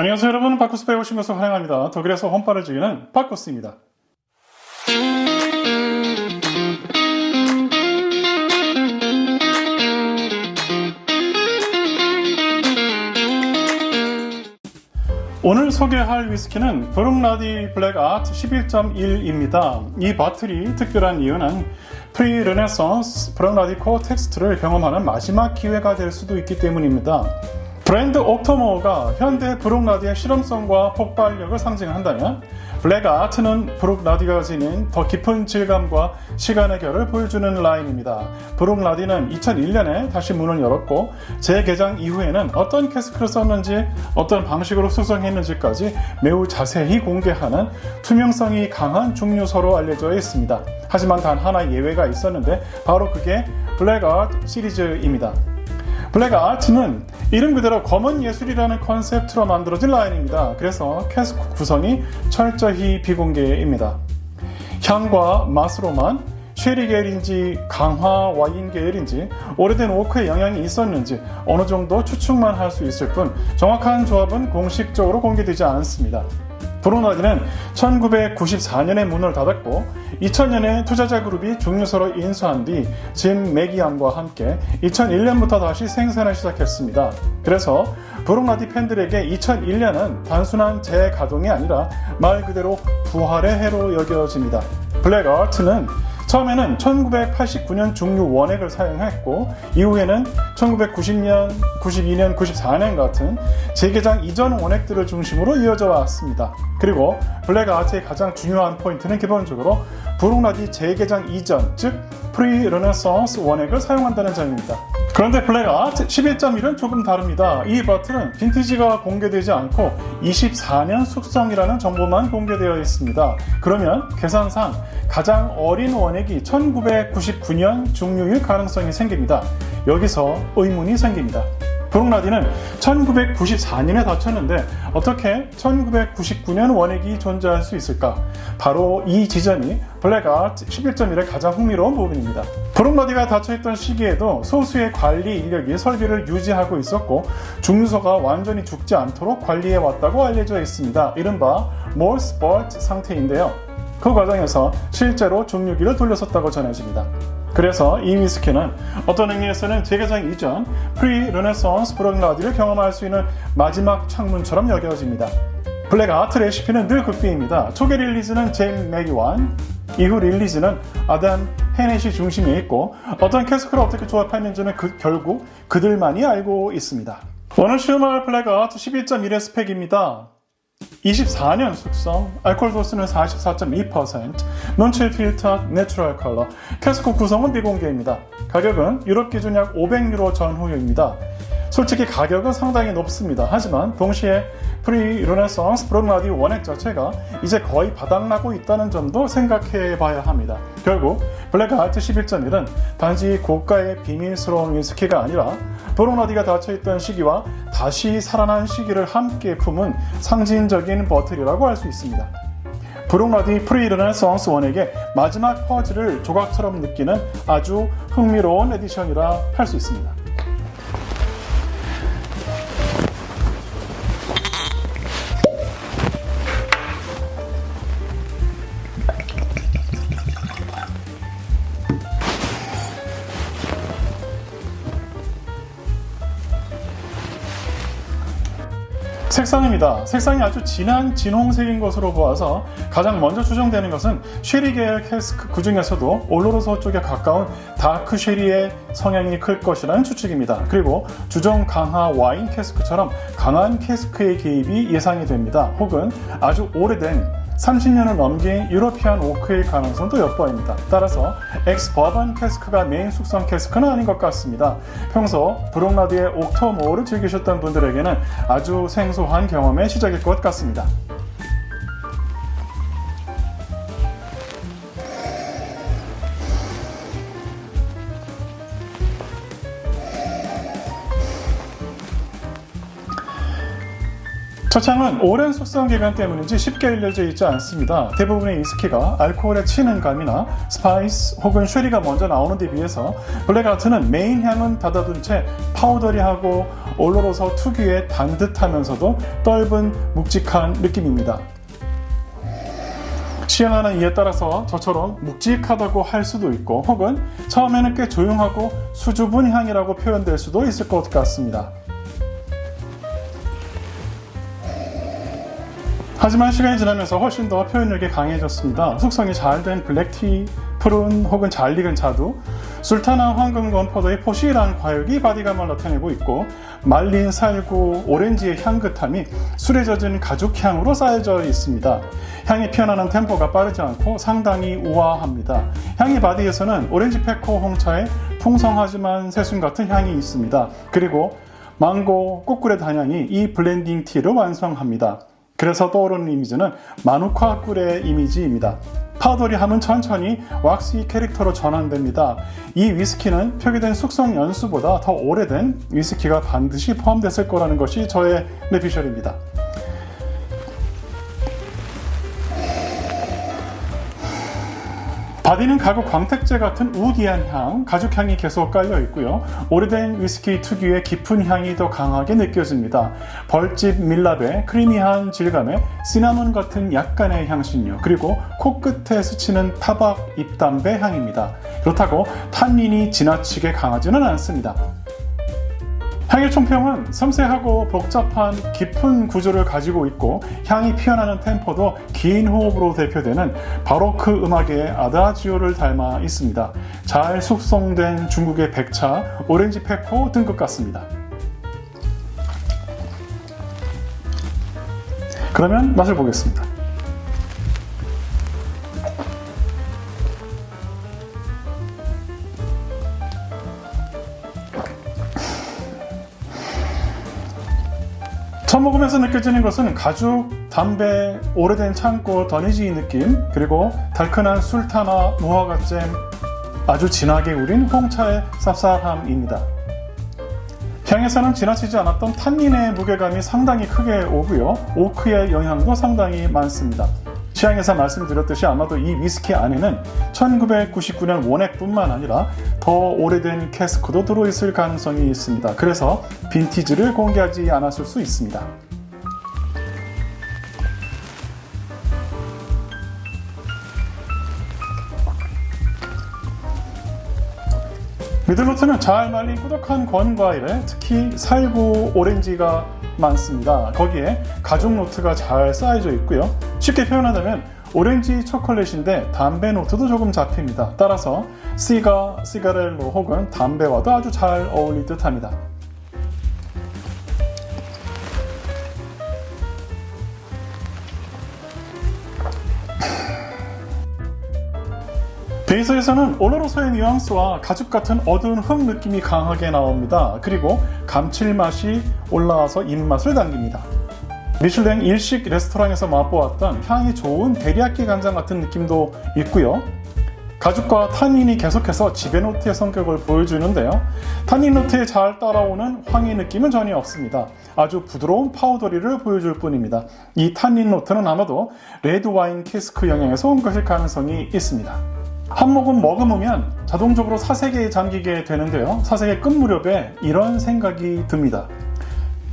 안녕하세요 여러분, 바쿠스페에 오신 것을 환영합니다. 독일에서 홈파를 즐기는 바쿠스입니다. 오늘 소개할 위스키는 브룩나디 블랙 아트 11.1입니다. 이 바틀이 특별한 이유는 프리 르네상스 브룩나디 코어 텍스트를 경험하는 마지막 기회가 될 수도 있기 때문입니다. 브랜드 옥토모어가 현대 브룩나디의 실험성과 폭발력을 상징한다면 블랙 아트는 브룩나디가 지닌 더 깊은 질감과 시간의 결을 보여주는 라인입니다. 브룩나디는 2001년에 다시 문을 열었고 재개장 이후에는 어떤 캐스크를 썼는지 어떤 방식으로 숙성했는지까지 매우 자세히 공개하는 투명성이 강한 증류소로 알려져 있습니다. 하지만 단 하나 예외가 있었는데 바로 그게 블랙 아트 시리즈입니다. 블랙 아트는 이름 그대로 검은 예술이라는 컨셉트로 만들어진 라인입니다. 그래서 캐스크 구성이 철저히 비공개입니다. 향과 맛으로만 쉐리 계열인지 강화 와인 계열인지 오래된 오크의 영향이 있었는지 어느 정도 추측만 할 수 있을 뿐 정확한 조합은 공식적으로 공개되지 않습니다. 브룩나디는 1994년에 문을 닫았고 2000년에 투자자 그룹이 증류소로 인수한 뒤 짐 매기안과 함께 2001년부터 다시 생산을 시작했습니다. 그래서 브룩나디 팬들에게 2001년은 단순한 재가동이 아니라 말 그대로 부활의 해로 여겨집니다. 블랙 아트는 처음에는 1989년 증류 원액을 사용했고 이후에는 1990년, 92년, 94년 같은 재개장 이전 원액들을 중심으로 이어져 왔습니다. 그리고 블랙 아트의 가장 중요한 포인트는 기본적으로 브룩나디 재개장 이전, 즉 프리 르네상스 원액을 사용한다는 점입니다. 그런데 블랙 아트 11.1은 조금 다릅니다. 이 바틀은 빈티지가 공개되지 않고 24년 숙성이라는 정보만 공개되어 있습니다. 그러면 계산상 가장 어린 원액이 1999년 증류일 가능성이 생깁니다. 여기서 의문이 생깁니다. 브룩나디는 1994년에 닫혔는데 어떻게 1999년 원액이 존재할 수 있을까? 바로 이 지점이 블랙 아트 11.1의 가장 흥미로운 부분입니다. 브룩나디가 닫혀있던 시기에도 소수의 관리 인력이 설비를 유지하고 있었고 증류소가 완전히 죽지 않도록 관리해왔다고 알려져 있습니다. 이른바 몰스버트 상태인데요. 그 과정에서 실제로 증류기를 돌렸었다고 전해집니다. 그래서 이 위스키는 어떤 의미에서는 재개장 이전 프리 르네상스 브룩나디를 경험할 수 있는 마지막 창문처럼 여겨집니다. 블랙 아트 레시피는 늘 극비입니다. 초기 릴리즈는 제임 매기완, 이후 릴리즈는 아담 헤넷이 중심에 있고 어떤 캐스크를 어떻게 조합했는지는 결국 그들만이 알고 있습니다. 오늘 시음할 블랙 아트 11.1의 스펙입니다. 24년 숙성, 알코올 도수는 44.2%, 논칠 필터, 내추럴 컬러, 캐스크 구성은 비공개입니다. 가격은 유럽 기준 약 500유로 전후입니다. 솔직히 가격은 상당히 높습니다. 하지만 동시에 프리 르네상스 브룩나디 원액 자체가 이제 거의 바닥나고 있다는 점도 생각해 봐야 합니다. 결국 블랙 아트 11.1은 단지 고가의 비밀스러운 위스키가 아니라 브룩나디가 닫혀있던 시기와 다시 살아난 시기를 함께 품은 상징적인 버틀이라고 할 수 있습니다. 브룩나디 프리 르네상스 원액의 마지막 퍼즐을 조각처럼 느끼는 아주 흥미로운 에디션이라 할 수 있습니다. 색상입니다. 색상이 아주 진한 진홍색인 것으로 보아서 가장 먼저 추정되는 것은 쉐리 계열 캐스크 그 중에서도 올로로소 쪽에 가까운 다크 쉐리의 성향이 클 것이라는 추측입니다. 그리고 주정 강화 와인 캐스크처럼 강한 캐스크의 개입이 예상이 됩니다. 혹은 아주 오래된 30년을 넘긴 유러피안 오크의 가능성도 엿보입니다. 따라서 엑스 버번 캐스크가 메인 숙성 캐스크는 아닌 것 같습니다. 평소 브룩나디의 옥토모어를 즐기셨던 분들에게는 아주 생소한 경험의 시작일 것 같습니다. 첫 향은 오랜 숙성 기간 때문인지 쉽게 알려져 있지 않습니다. 대부분의 위스키가 알코올에 치는 감이나 스파이스 혹은 쉐리가 먼저 나오는 데 비해서 블랙 아트는 메인 향은 닫아둔 채 파우더리하고 올로로서 특유의 단듯하면서도 떫은 묵직한 느낌입니다. 취향하는 이에 따라서 저처럼 묵직하다고 할 수도 있고 혹은 처음에는 꽤 조용하고 수줍은 향이라고 표현될 수도 있을 것 같습니다. 하지만 시간이 지나면서 훨씬 더 표현력이 강해졌습니다. 숙성이 잘 된 블랙티, 푸른 혹은 잘 익은 자두, 술탄화 황금 건포도의 포시한 과육이 바디감을 나타내고 있고 말린 살구, 오렌지의 향긋함이 술에 젖은 가죽향으로 쌓여져 있습니다. 향이 피어나는 템포가 빠르지 않고 상당히 우아합니다. 향이 바디에서는 오렌지 페코 홍차의 풍성하지만 새순 같은 향이 있습니다. 그리고 망고, 꽃꿀의 단향이 이 블렌딩 티를 완성합니다. 그래서 떠오르는 이미지는 마누카 꿀의 이미지입니다. 파우더리함은 천천히 왁시 캐릭터로 전환됩니다. 이 위스키는 표기된 숙성 연수보다 더 오래된 위스키가 반드시 포함됐을 거라는 것이 저의 내비셜입니다. 바디는 가구 광택제 같은 우디한 향, 가죽향이 계속 깔려 있고요. 오래된 위스키 특유의 깊은 향이 더 강하게 느껴집니다. 벌집 밀랍의 크리미한 질감에 시나몬 같은 약간의 향신료, 그리고 코끝에 스치는 타박 잎담배 향입니다. 그렇다고 탄닌이 지나치게 강하지는 않습니다. 향의 총평은 섬세하고 복잡한 깊은 구조를 가지고 있고 향이 피어나는 템포도 긴 호흡으로 대표되는 바로크 음악의 아다지오를 닮아 있습니다. 잘 숙성된 중국의 백차, 오렌지 페코 등 것 같습니다. 그러면 맛을 보겠습니다. 첫 모금에서 느껴지는 것은 가죽, 담배, 오래된 창고, 더니지 느낌, 그리고 달큰한 술탄화, 무화과잼, 아주 진하게 우린 홍차의 쌉쌀함입니다. 향에서는 지나치지 않았던 탄닌의 무게감이 상당히 크게 오고요. 오크의 영향도 상당히 많습니다. 취향에서 말씀드렸듯이 아마도 이 위스키 안에는 1999년 원액뿐만 아니라 더 오래된 캐스크도 들어있을 가능성이 있습니다. 그래서 빈티지를 공개하지 않았을 수 있습니다. 미들노트는 잘 말린 꾸덕한 권과일에 특히 살구 오렌지가 많습니다. 거기에 가죽 노트가 잘 쌓여져 있고요. 쉽게 표현하자면 오렌지 초콜릿인데 담배 노트도 조금 잡힙니다. 따라서 시가렐로 혹은 담배와도 아주 잘 어울릴 듯 합니다. 베이스에서는 올로로소의 뉘앙스와 가죽 같은 어두운 흙 느낌이 강하게 나옵니다. 그리고 감칠맛이 올라와서 입맛을 당깁니다. 미슐랭 일식 레스토랑에서 맛보았던 향이 좋은 데리야끼 간장 같은 느낌도 있고요. 가죽과 탄닌이 계속해서 지배노트의 성격을 보여주는데요. 탄닌 노트에 잘 따라오는 황의 느낌은 전혀 없습니다. 아주 부드러운 파우더리를 보여줄 뿐입니다. 이 탄닌 노트는 아마도 레드와인 캐스크 영향에서 온 것일 가능성이 있습니다. 한 모금 머금으면 자동적으로 사색에 잠기게 되는데요. 사색의 끝 무렵에 이런 생각이 듭니다.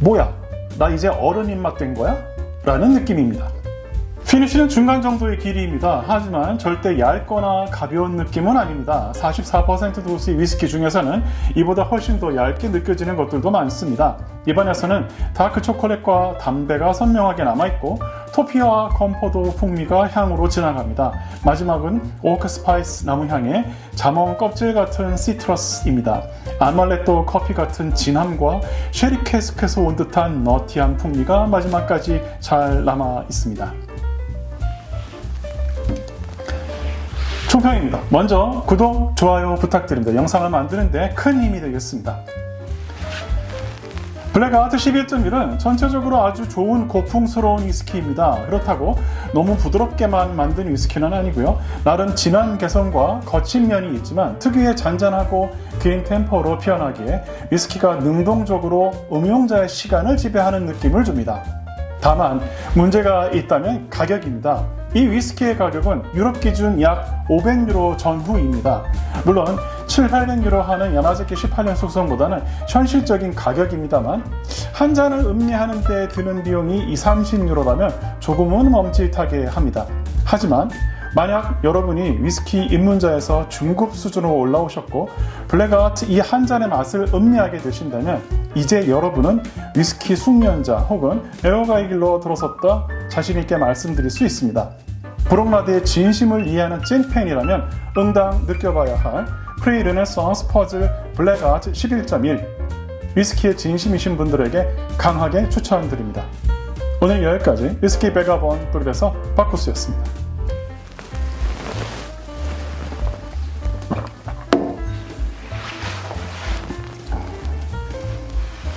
뭐야? 나 이제 어른 입맛 된 거야? 라는 느낌입니다. 피니쉬는 중간 정도의 길이입니다. 하지만 절대 얇거나 가벼운 느낌은 아닙니다. 44% 도수의 위스키 중에서는 이보다 훨씬 더 얇게 느껴지는 것들도 많습니다. 입안에서는 다크 초콜릿과 담배가 선명하게 남아있고 토피와 건포도 풍미가 향으로 지나갑니다. 마지막은 오크 스파이스 나무향의 자몽 껍질 같은 시트러스입니다. 아말레또 커피 같은 진함과 쉐리 캐스크에서 온 듯한 너티한 풍미가 마지막까지 잘 남아 있습니다. 총평입니다. 먼저 구독, 좋아요 부탁드립니다. 영상을 만드는데 큰 힘이 되겠습니다. 블랙 아트 11.1은 전체적으로 아주 좋은 고풍스러운 위스키입니다. 그렇다고 너무 부드럽게만 만든 위스키는 아니고요. 나름 진한 개성과 거친 면이 있지만 특유의 잔잔하고 긴 템포로 표현하기에 위스키가 능동적으로 음용자의 시간을 지배하는 느낌을 줍니다. 다만 문제가 있다면 가격입니다. 이 위스키의 가격은 유럽 기준 약 500유로 전후입니다. 물론 700-800유로 하는 야마자키 18년 숙성보다는 현실적인 가격입니다만 한 잔을 음미하는 데 드는 비용이 20-30유로라면 조금은 멈칫하게 합니다. 하지만 만약 여러분이 위스키 입문자에서 중급 수준으로 올라오셨고 블랙아트 이 한 잔의 맛을 음미하게 되신다면 이제 여러분은 위스키 숙련자 혹은 애호가의 길로 들어섰다 자신있게 말씀드릴 수 있습니다. 브록라디의 진심을 이해하는 찐팬이라면 응당 느껴봐야 할 프리 르네상스 퍼즐 블랙아트 11.1 위스키의 진심이신 분들에게 강하게 추천드립니다. 오늘 여기까지 위스키 베가본 또르베서 바쿠스였습니다.